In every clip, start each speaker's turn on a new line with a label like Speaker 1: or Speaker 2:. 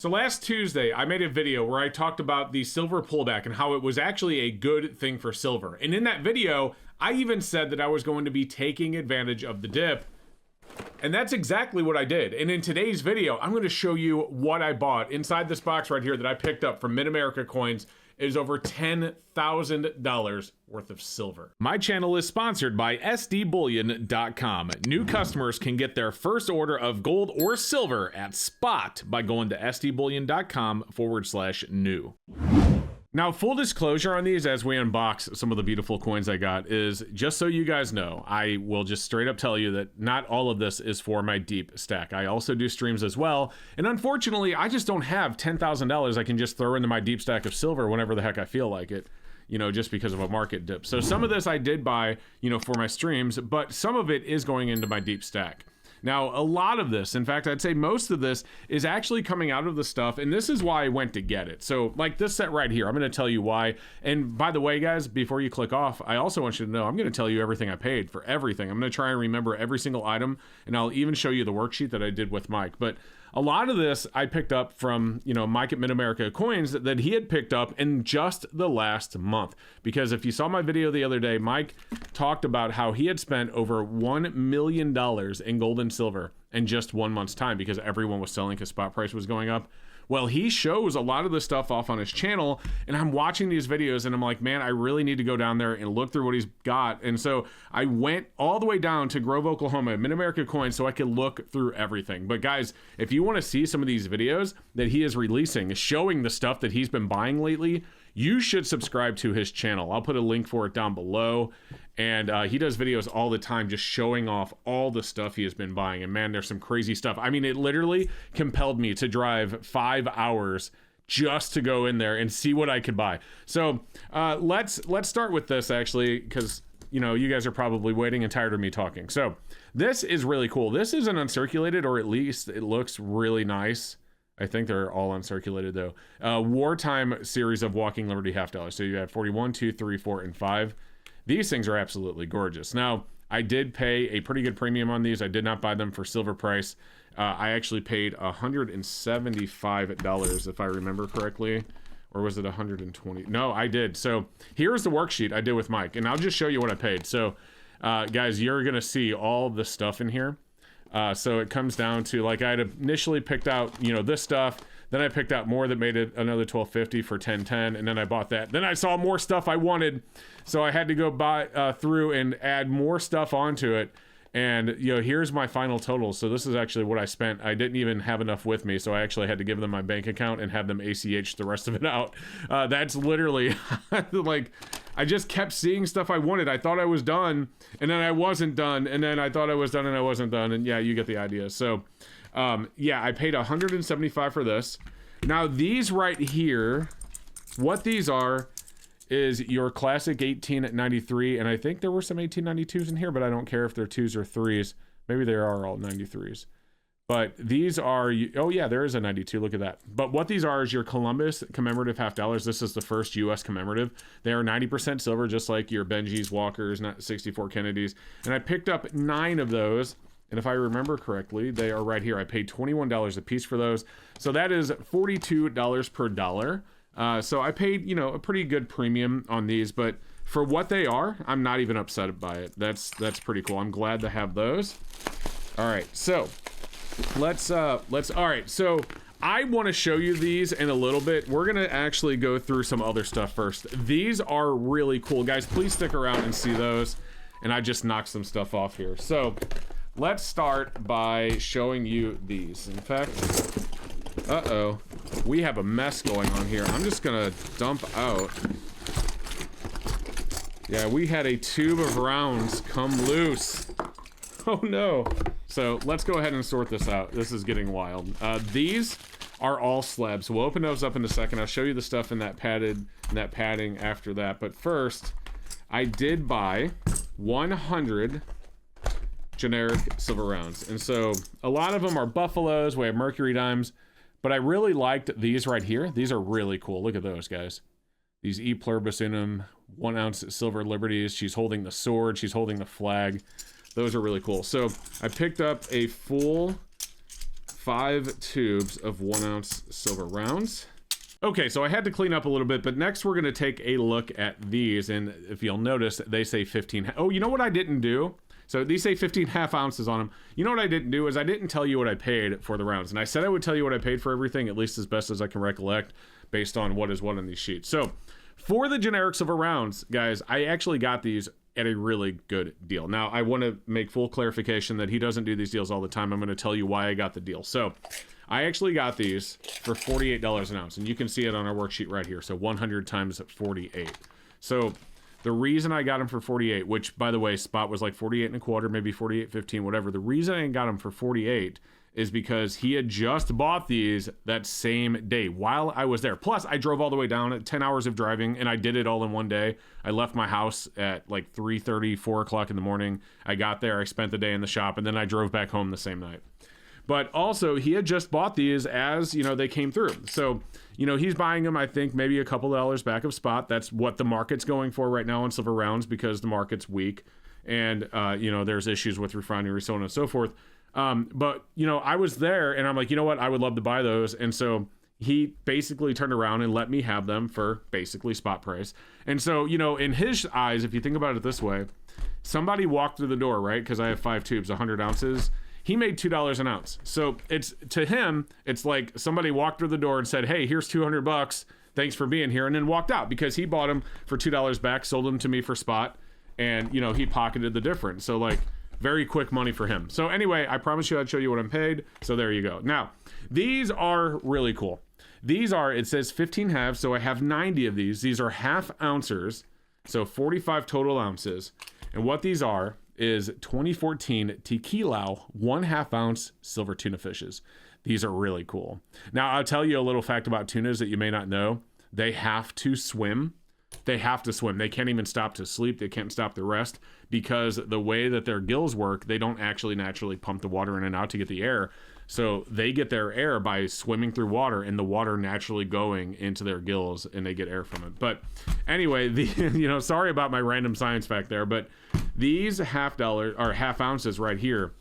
Speaker 1: So last Tuesday, I made a video where I talked about the silver pullback and how it was actually a good thing for silver. And in that video, I even said that I was going to be taking advantage of the dip. And that's exactly what I did. And in today's video, I'm going to show you what I bought. Inside this box right here that I picked up from Mid-America Coins is over $10,000 worth of silver. My channel is sponsored by sdbullion.com. New customers can get their first order of gold or silver at spot by going to sdbullion.com/new. Now, full disclosure on these as we unbox some of the beautiful coins I got is, just so you guys know, I will just straight up tell you that not all of this is for my deep stack. I also do streams as well, and unfortunately, I just don't have $10,000 I can just throw into my deep stack of silver whenever the heck I feel like it, you know, just because of a market dip. So some of this I did buy, you know, for my streams, but some of it is going into my deep stack. Now, a lot of this, in fact, I'd say most of this is actually coming out of the stuff, and this is why I went to get it. So, like this set right here, I'm going to tell you why. And by the way, guys, before you click off, I also want you to know I'm going to tell you everything I paid for everything. I'm going to try and remember every single item, and I'll even show you the worksheet that I did with Mike. But a lot of this I picked up from, you know, Mike at Mid-America Coins that he had picked up in just the last month. Because if you saw my video the other day, Mike talked about how he had spent over $1 million in gold and silver in just 1 month's time because everyone was selling because spot price was going up. Well, he shows a lot of this stuff off on his channel, and I'm watching these videos and I'm like, man, I really need to go down there and look through what he's got. And so I went all the way down to Grove, Oklahoma, Mid-America Coins, so I could look through everything. But guys, if you want to see some of these videos that he is releasing, showing the stuff that he's been buying lately, you should subscribe to his channel. I'll put a link for it down below. And he does videos all the time just showing off all the stuff he has been buying. And man, there's some crazy stuff. I mean, it literally compelled me to drive 5 hours just to go in there and see what I could buy. So let's start with this actually, because you know, you guys are probably waiting and tired of me talking. So this is really cool. This is an uncirculated, or at least it looks really nice. I think they're all uncirculated though. Wartime series of Walking Liberty half dollars. So you have 41, 2, 3, 4, and 5. These things are absolutely gorgeous. Now, I did pay a pretty good premium on these. I did not buy them for silver price. I actually paid $175 if I remember correctly. Or was it 120? No, I did. So here's the worksheet I did with Mike, and I'll just show you what I paid. So guys, you're gonna see all the stuff in here. So it comes down to, like, I had initially picked out, you know, this stuff. Then I picked out more that made it another $12.50 for 10.10, and then I bought that. Then I saw more stuff I wanted, so I had to go buy through and add more stuff onto it. And, you know, here's my final total. So this is actually what I spent. I didn't even have enough with me, so I actually had to give them my bank account and have them ACH the rest of it out. That's literally, like, I just kept seeing stuff I wanted. I thought I was done, and then I wasn't done, and then I thought I was done, and I wasn't done, and yeah, you get the idea. So, yeah, I paid $175 for this. Now, these right here, what these are is your classic 1893, and I think there were some 1892s in here, but I don't care if they're 2s or 3s. Maybe they are all 93s. But these are, oh yeah, there is a 92, look at that. But what these are is your Columbus commemorative half dollars. This is the first US commemorative. They are 90% silver, just like your Benjis, Walkers, not 64 Kennedys. And I picked up 9 of those. And if I remember correctly, they are right here. I paid $21 a piece for those. So that is $42 per dollar. So I paid, you know, a pretty good premium on these, but for what they are, I'm not even upset by it. That's pretty cool. I'm glad to have those. All right, so all right, so I want to show you these in a little bit. We're gonna actually go through some other stuff first. These are really cool, guys. Please stick around and see those. And I just knocked some stuff off here. So let's start by showing you these. In fact, uh-oh, we have a mess going on here. I'm just gonna dump out. Yeah, we had a tube of rounds come loose. Oh no. So let's go ahead and sort this out. This is getting wild. These are all slabs. We'll open those up in a second. I'll show you the stuff in that padding after that. But first, I did buy 100 generic silver rounds. And so a lot of them are buffaloes. We have mercury dimes. But I really liked these right here. These are really cool. Look at those, guys. These E pluribus unum 1 ounce silver liberties. She's holding the sword. She's holding the flag. Those are really cool. So I picked up a full 5 tubes of 1 ounce silver rounds. Okay, so I had to clean up a little bit, but next we're gonna take a look at these, and if you'll notice, they say 15. Oh, you know what I didn't do? So these say 15 half ounces on them. You know what I didn't do is I didn't tell you what I paid for the rounds, and I said I would tell you what I paid for everything, at least as best as I can recollect, based on what is what on these sheets. So for the generic silver rounds, guys, I actually got these at a really good deal. Now, I want to make full clarification that he doesn't do these deals all the time. I'm going to tell you why I got the deal. So I actually got these for $48 an ounce, and you can see it on our worksheet right here. So 100 times 48. So the reason I got them for 48, which by the way, spot was like 48 and a quarter, maybe 48.15, whatever. The reason I got them for 48 is because he had just bought these that same day while I was there. Plus, I drove all the way down at 10 hours of driving, and I did it all in one day. I left my house at like 3:30, 4 o'clock in the morning. I got there, I spent the day in the shop, and then I drove back home the same night. But also, he had just bought these as, you know, they came through. So, you know, he's buying them, I think, maybe a couple dollars back of spot. That's what the market's going for right now on silver rounds because the market's weak. And, you know, there's issues with refinery, so on and so forth. But, you know, I was there and I'm like, you know what? I would love to buy those. And so he basically turned around and let me have them for basically spot price. And so, you know, in his eyes, if you think about it this way, somebody walked through the door, right? Because I have 5 tubes, 100 ounces. He made $2 an ounce. So it's, to him, it's like somebody walked through the door and said, hey, here's $200. Thanks for being here. And then walked out because he bought them for $2 back, sold them to me for spot. And, you know, he pocketed the difference. So like, very quick money for him. So anyway, I promised you I'd show you what I'm paid. So there you go. Now, these are really cool. These are, it says 15 halves. So I have 90 of these. These are half ounces. So 45 total ounces. And what these are is 2014 tequila 1/2 ounce silver tuna fishes. These are really cool. Now, I'll tell you a little fact about tunas that you may not know. They have to swim. They have to swim. They can't even stop to sleep. They can't stop to rest because the way that their gills work, they don't actually naturally pump the water in and out to get the air. So they get their air by swimming through water and the water naturally going into their gills and they get air from it. But anyway, you know, sorry about my random science fact there, but these half ounces right here,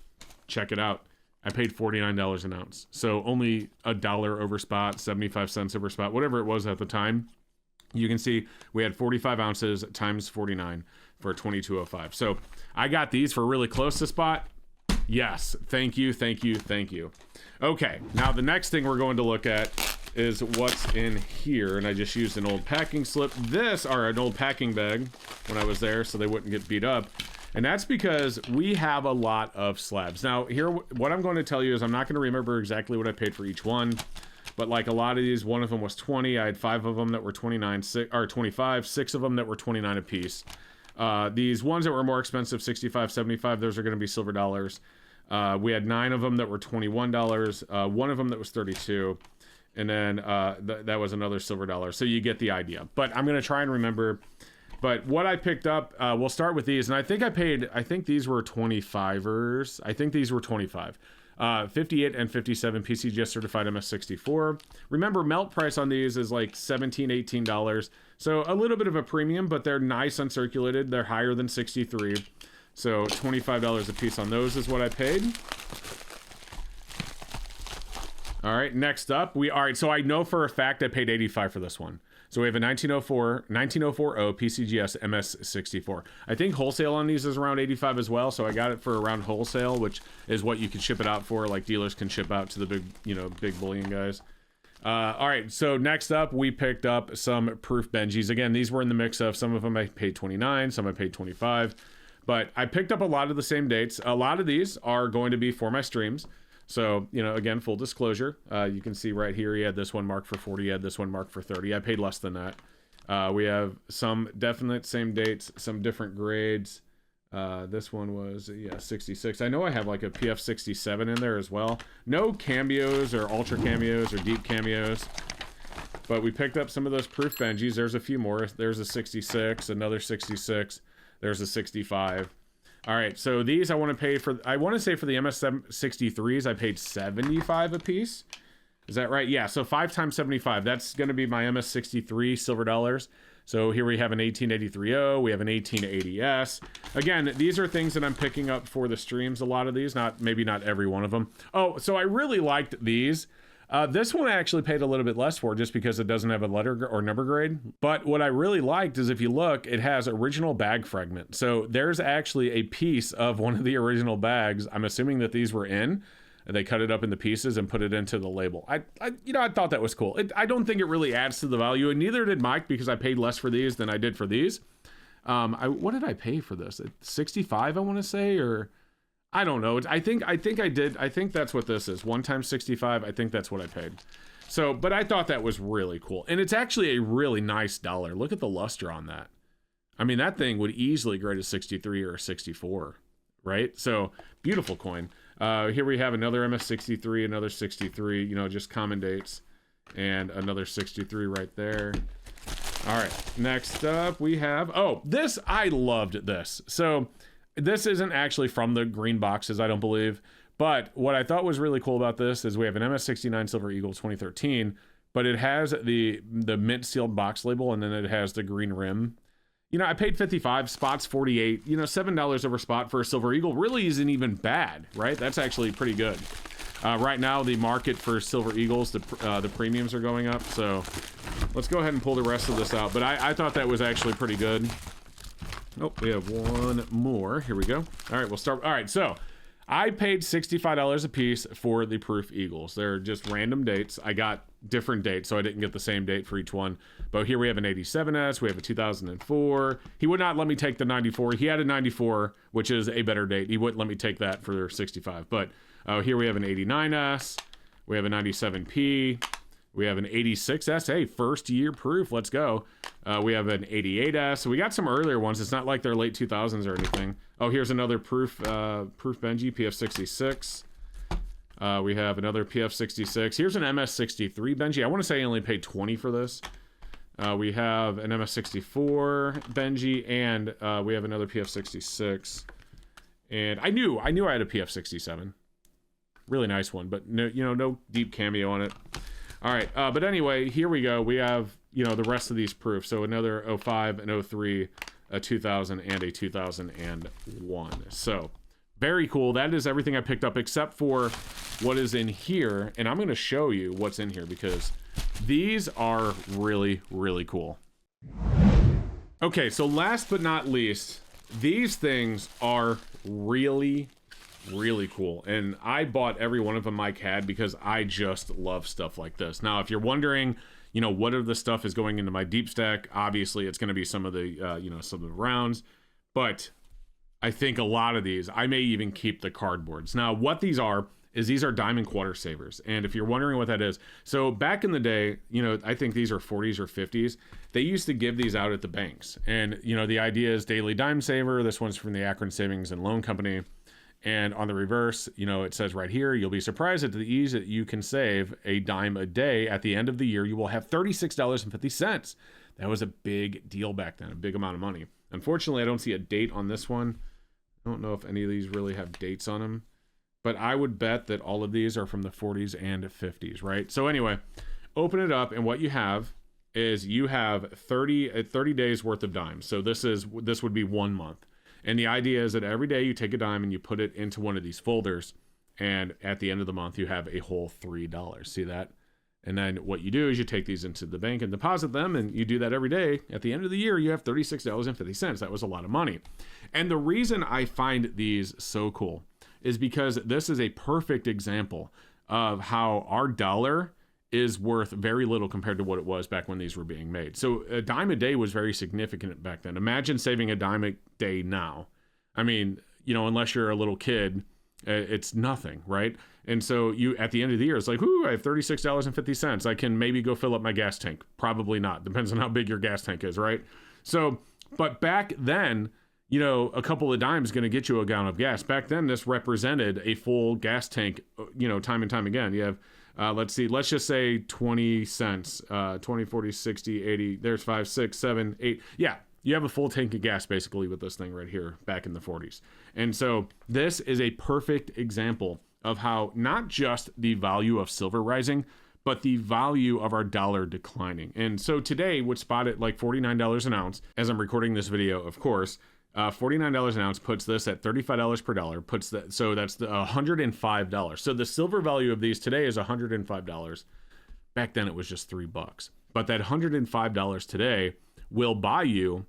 Speaker 1: check it out. I paid $49 an ounce. So only $1 over spot, 75 cents over spot, whatever it was at the time. You can see we had 45 ounces times 49 for 2205. So I got these for really close to spot. Yes, thank you, thank you, thank you. Okay, now the next thing we're going to look at is what's in here. And I just used an old packing slip. An old packing bag when I was there so they wouldn't get beat up. And that's because we have a lot of slabs. Now here, what I'm going to tell you is I'm not going to remember exactly what I paid for each one. But like a lot of these, one of them was 20. I had 5 of them that were 25, 6 of them that were 29 a piece. These ones that were more expensive, 65, 75, those are going to be silver dollars. We had 9 of them that were $21. One of them that was 32. And then that was another silver dollar. So you get the idea. But I'm going to try and remember. But what I picked up, we'll start with these. And I think these were 25ers. I think these were 25. 58 and 57 PCGS certified MS64. Remember, melt price on these is like $17, $18. So a little bit of a premium, but they're nice uncirculated. They're higher than 63. So $25 a piece on those is what I paid. All right, next up, so I know for a fact I paid 85 for this one. So we have a 1940 PCGS MS64. I think wholesale on these is around 85 as well. So I got it for around wholesale, which is what you can ship it out for. Like dealers can ship out to the big bullion guys. All right. So next up, we picked up some proof Benjis. Again, these were in the mix of some of them I paid 29, some I paid 25, but I picked up a lot of the same dates. A lot of these are going to be for my streams. So, you know, again, full disclosure, you can see right here, he had this one marked for 40, he had this one marked for 30. I paid less than that. We have some definite same dates, some different grades. This one was, 66. I know I have like a PF 67 in there as well. No cameos or ultra cameos or deep cameos. But we picked up some of those proof Benjis. There's a few more. There's a 66, another 66. There's a 65. All right, so these I want to say for the MS63s, I paid 75 a piece. Is that right? Yeah, so 5 times 75. That's going to be my MS63 silver dollars. So here we have an 1883O, we have an 1880S. Again, these are things that I'm picking up for the streams, a lot of these, maybe not every one of them. Oh, so I really liked these. This one I actually paid a little bit less for just because it doesn't have a letter or number grade. But what I really liked is if you look, it has original bag fragment. So there's actually a piece of one of the original bags. I'm assuming that these were in. They cut it up into pieces and put it into the label. I thought that was cool. I don't think it really adds to the value, and neither did Mike because I paid less for these than I did for these. What did I pay for this? 65, I want to say, or I don't know. I think I did. I think that's what this is. 1 times 65. I think that's what I paid. So, but I thought that was really cool, and it's actually a really nice dollar. Look at the luster on that. I mean, that thing would easily grade a 63 or a 64, right? So beautiful coin. Here we have another MS63, another 63, just common dates, and another 63 right there. All right, next up we have, this, I loved this. So this isn't actually from the green boxes, I don't believe, but what I thought was really cool about this is we have an MS69 Silver Eagle 2013, but it has the mint sealed box label, and then it has the green rim. I paid 55, spots 48, $7 over spot for a Silver Eagle really isn't even bad, right? That's actually pretty good. Right now, the market for Silver Eagles, the premiums are going up, so let's go ahead and pull the rest of this out. But I thought that was actually pretty good. Oh, we have one more. Here we go. All right, we'll start. All right, so I paid $65 a piece for the Proof Eagles. They're just random dates. I got different dates, so I didn't get the same date for each one. But here we have an 87S, we have a 2004. He would not let me take the 94. He had a 94, which is a better date. He wouldn't let me take that for 65. But here we have an 89S, we have a 97P, we have an 86S. Hey, first year proof, let's go. We have an 88S. So we got some earlier ones. It's not like they're late 2000s or anything. Oh, here's another proof Benji, PF66. We have another PF66. Here's an MS63 Benji. I want to say I only paid 20 for this. We have an MS64 Benji, and we have another PF66. And I knew I had a PF67. Really nice one, but no, no deep cameo on it. All right, but anyway, here we go. We have, the rest of these proofs. So another 05, an 03, a 2000, and a 2001. So very cool. That is everything I picked up except for what is in here. And I'm going to show you what's in here because these are really, really cool. Okay, so last but not least, these things are really, really cool. And I bought every one of them Mike had because I just love stuff like this. Now, if you're wondering, what of the stuff is going into my deep stack, obviously it's going to be some of the, some of the rounds. But I think a lot of these, I may even keep the cardboards. Now, what these are is these are diamond quarter savers. And if you're wondering what that is, so back in the day, I think these are 40s or 50s. They used to give these out at the banks. And, the idea is daily dime saver. This one's from the Akron Savings and Loan Company. And on the reverse, it says right here, you'll be surprised at the ease that you can save a dime a day. At the end of the year, you will have $36.50. That was a big deal back then, a big amount of money. Unfortunately, I don't see a date on this one. I don't know if any of these really have dates on them, but I would bet that all of these are from the 40s and 50s, right? So anyway, open it up, and what you have is you have 30 days worth of dimes. So this would be 1 month. And the idea is that every day you take a dime and you put it into one of these folders, and at the end of the month you have a whole $3. See that? And then what you do is you take these into the bank and deposit them, and you do that every day. At the end of the year, you have $36.50. That was a lot of money. And the reason I find these so cool is because this is a perfect example of how our dollar is worth very little compared to what it was back when these were being made. So a dime a day was very significant back then. Imagine saving a dime a day now. I mean, unless you're a little kid, it's nothing, right? And so you, at the end of the year, it's like, ooh, I have $36.50. I can maybe go fill up my gas tank. Probably not. Depends on how big your gas tank is, right? So, but back then, a couple of dimes is going to get you a gallon of gas. Back then, this represented a full gas tank, time and time again. You have, let's just say 20 cents, 20, 40, 60, 80, there's 5, 6, 7, 8. Yeah, you have a full tank of gas basically with this thing right here back in the 40s. And so this is a perfect example of how not just the value of silver rising, but the value of our dollar declining. And so today would spot at like $49 an ounce as I'm recording this video, of course. $49 an ounce puts this at $35 per dollar, puts that, so that's the $105. So the silver value of these today is $105. Back then it was just $3. But that $105 today will buy you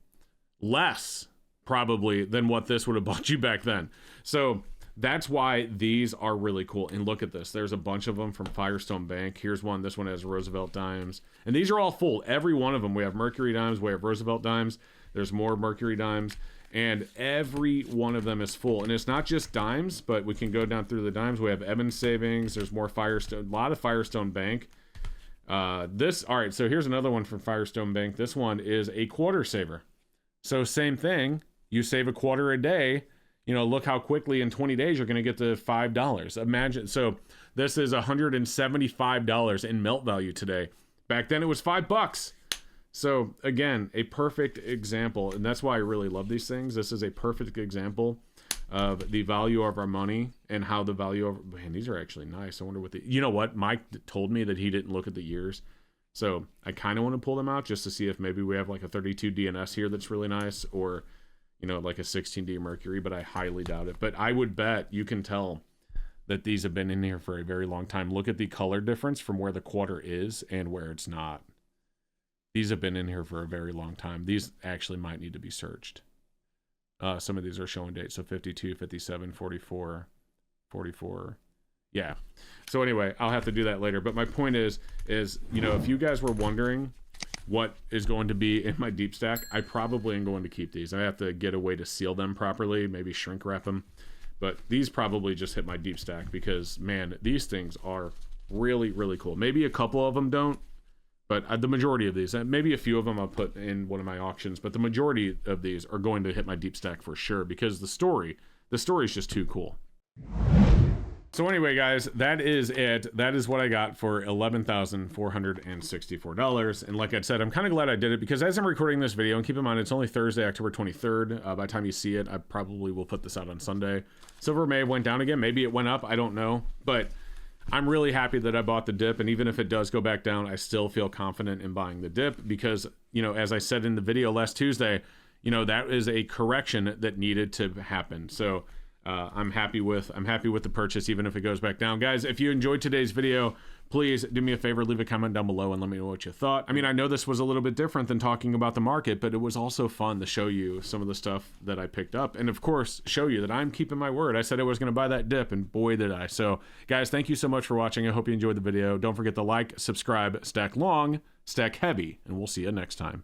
Speaker 1: less probably than what this would have bought you back then. So that's why these are really cool. And look at this. There's a bunch of them from Firestone Bank. Here's one. This one has Roosevelt dimes. And these are all full. Every one of them. We have Mercury dimes. We have Roosevelt dimes. There's more Mercury dimes. And every one of them is full. And it's not just dimes, but we can go down through the dimes. We have Evans Savings. There's more Firestone. A lot of Firestone Bank. All right, so here's another one from Firestone Bank. This one is a quarter saver. So same thing. You save a quarter a day. You know, look how quickly in 20 days you're going to get to $5. Imagine. So this is $175 in melt value today. Back then it was $5. So again, a perfect example, and that's why I really love these things. This is a perfect example of the value of our money and how the value of, man, these are actually nice. I wonder what you know what? Mike told me that he didn't look at the years. So I kind of want to pull them out just to see if maybe we have like a 32 DNS here that's really nice, or, you know, like a 16D Mercury, but I highly doubt it. But I would bet you can tell that these have been in here for a very long time. Look at the color difference from where the quarter is and where it's not. These have been in here for a very long time. These actually might need to be searched. Some of these are showing dates. So 52, 57, 44, 44. Yeah. So anyway, I'll have to do that later. But my point is, you know, if you guys were wondering what is going to be in my deep stack, I probably am going to keep these. I have to get a way to seal them properly, maybe shrink wrap them. But these probably just hit my deep stack because, man, these things are really, really cool. Maybe a couple of them don't. But the majority of these, and maybe a few of them I'll put in one of my auctions, but the majority of these are going to hit my deep stack for sure because the story is just too cool. So anyway, guys, that is it. That is what I got for $11,464. And like I said, I'm kind of glad I did it because as I'm recording this video, and keep in mind, it's only Thursday, October 23rd. By the time you see it, I probably will put this out on Sunday. Silver may have went down again. Maybe it went up. I don't know. But I'm really happy that I bought the dip, and even if it does go back down, I still feel confident in buying the dip because, you know, as I said in the video last Tuesday, you know, that is a correction that needed to happen. So I'm happy with the purchase, even if it goes back down. Guys, if you enjoyed today's video, please do me a favor, leave a comment down below and let me know what you thought. I mean, I know this was a little bit different than talking about the market, but it was also fun to show you some of the stuff that I picked up. And of course, show you that I'm keeping my word. I said I was going to buy that dip, and boy, did I. So guys, thank you so much for watching. I hope you enjoyed the video. Don't forget to like, subscribe, stack long, stack heavy, and we'll see you next time.